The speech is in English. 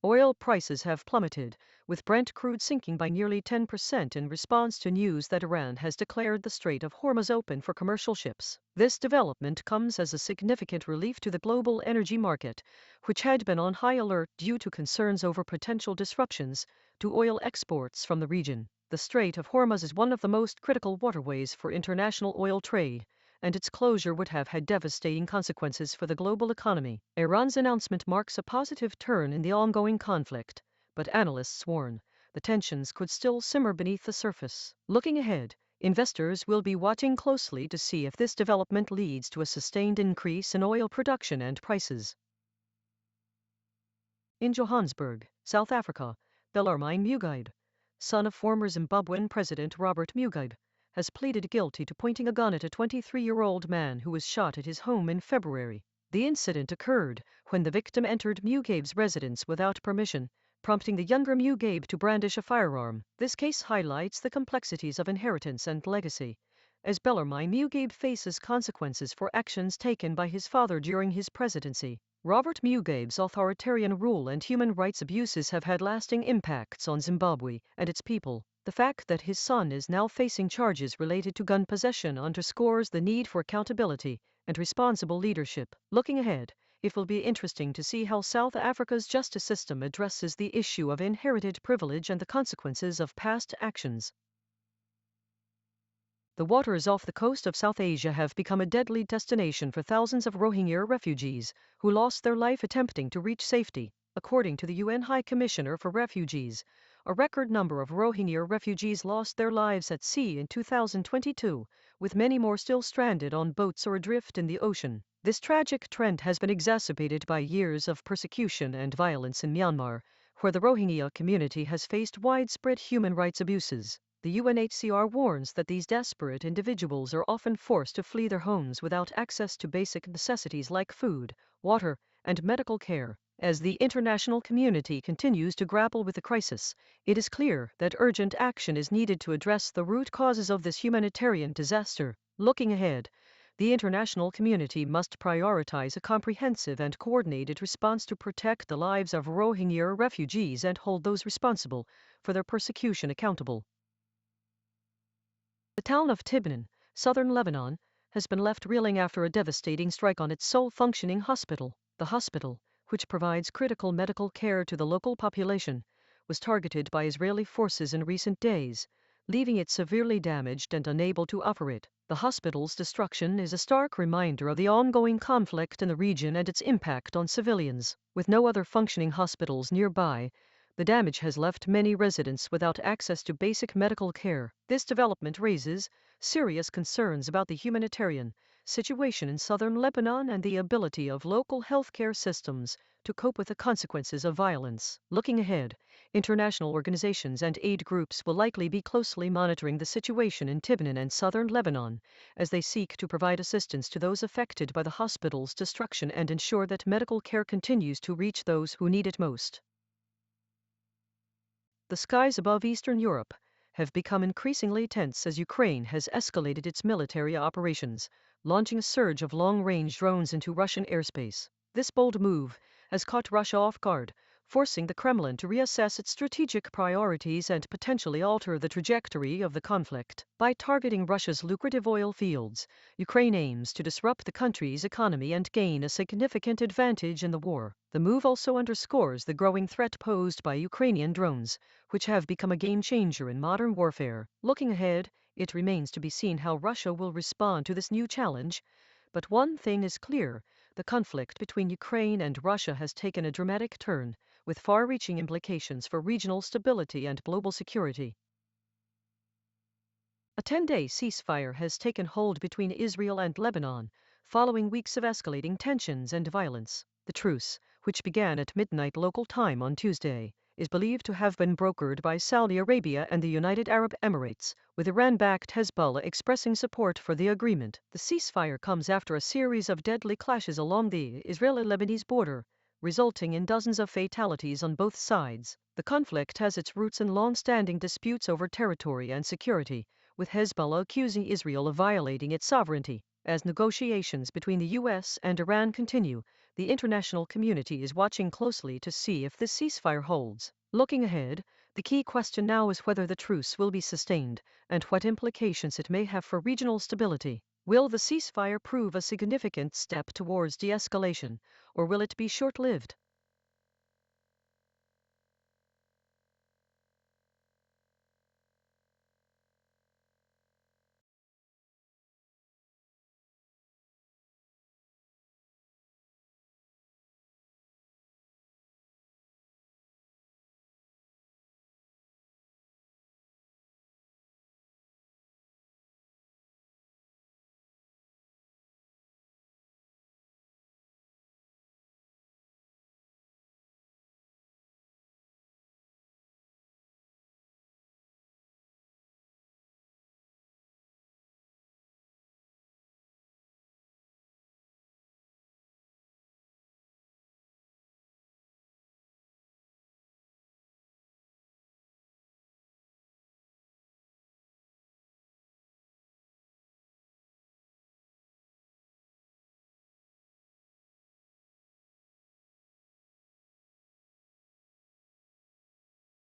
Oil prices have plummeted, with Brent crude sinking by nearly 10% in response to news that Iran has declared the Strait of Hormuz open for commercial ships. This development comes as a significant relief to the global energy market, which had been on high alert due to concerns over potential disruptions to oil exports from the region. The Strait of Hormuz is one of the most critical waterways for international oil trade, and its closure would have had devastating consequences for the global economy. Iran's announcement marks a positive turn in the ongoing conflict, but analysts warn the tensions could still simmer beneath the surface. Looking ahead, investors will be watching closely to see if this development leads to a sustained increase in oil production and prices. In Johannesburg, South Africa, Bellarmine Mugabe, son of former Zimbabwean President Robert Mugabe, has pleaded guilty to pointing a gun at a 23-year-old man who was shot at his home in February. The incident occurred when the victim entered Mugabe's residence without permission, prompting the younger Mugabe to brandish a firearm. This case highlights the complexities of inheritance and legacy, as Bellarmine Mugabe faces consequences for actions taken by his father during his presidency. Robert Mugabe's authoritarian rule and human rights abuses have had lasting impacts on Zimbabwe and its people. The fact that his son is now facing charges related to gun possession underscores the need for accountability and responsible leadership. Looking ahead, it will be interesting to see how South Africa's justice system addresses the issue of inherited privilege and the consequences of past actions. The waters off the coast of South Asia have become a deadly destination for thousands of Rohingya refugees who lost their life attempting to reach safety. According to the UN High Commissioner for Refugees, a record number of Rohingya refugees lost their lives at sea in 2022, with many more still stranded on boats or adrift in the ocean. This tragic trend has been exacerbated by years of persecution and violence in Myanmar, where the Rohingya community has faced widespread human rights abuses. The UNHCR warns that these desperate individuals are often forced to flee their homes without access to basic necessities like food, water, and medical care. As the international community continues to grapple with the crisis, it is clear that urgent action is needed to address the root causes of this humanitarian disaster. Looking ahead, the international community must prioritize a comprehensive and coordinated response to protect the lives of Rohingya refugees and hold those responsible for their persecution accountable. The town of Tibnan, southern Lebanon, has been left reeling after a devastating strike on its sole functioning hospital. The hospital, which provides critical medical care to the local population, was targeted by Israeli forces in recent days, leaving it severely damaged and unable to operate. The hospital's destruction is a stark reminder of the ongoing conflict in the region and its impact on civilians. With no other functioning hospitals nearby, the damage has left many residents without access to basic medical care. This development raises serious concerns about the humanitarian situation in southern Lebanon and the ability of local healthcare systems to cope with the consequences of violence. Looking ahead, international organizations and aid groups will likely be closely monitoring the situation in Tibnan and southern Lebanon as they seek to provide assistance to those affected by the hospital's destruction and ensure that medical care continues to reach those who need it most. The skies above Eastern Europe have become increasingly tense as Ukraine has escalated its military operations, launching a surge of long-range drones into Russian airspace. This bold move has caught Russia off guard, forcing the Kremlin to reassess its strategic priorities and potentially alter the trajectory of the conflict. By targeting Russia's lucrative oil fields, Ukraine aims to disrupt the country's economy and gain a significant advantage in the war. The move also underscores the growing threat posed by Ukrainian drones, which have become a game-changer in modern warfare. Looking ahead, it remains to be seen how Russia will respond to this new challenge. But one thing is clear, the conflict between Ukraine and Russia has taken a dramatic turn, with far-reaching implications for regional stability and global security. A 10-day ceasefire has taken hold between Israel and Lebanon, following weeks of escalating tensions and violence. The truce, which began at midnight local time on Tuesday, is believed to have been brokered by Saudi Arabia and the United Arab Emirates, with Iran-backed Hezbollah expressing support for the agreement. The ceasefire comes after a series of deadly clashes along the Israeli-Lebanese border, resulting in dozens of fatalities on both sides. The conflict has its roots in long-standing disputes over territory and security, with Hezbollah accusing Israel of violating its sovereignty. As negotiations between the U.S. and Iran continue, the international community is watching closely to see if this ceasefire holds. Looking ahead, the key question now is whether the truce will be sustained and what implications it may have for regional stability. Will the ceasefire prove a significant step towards de-escalation, or will it be short-lived?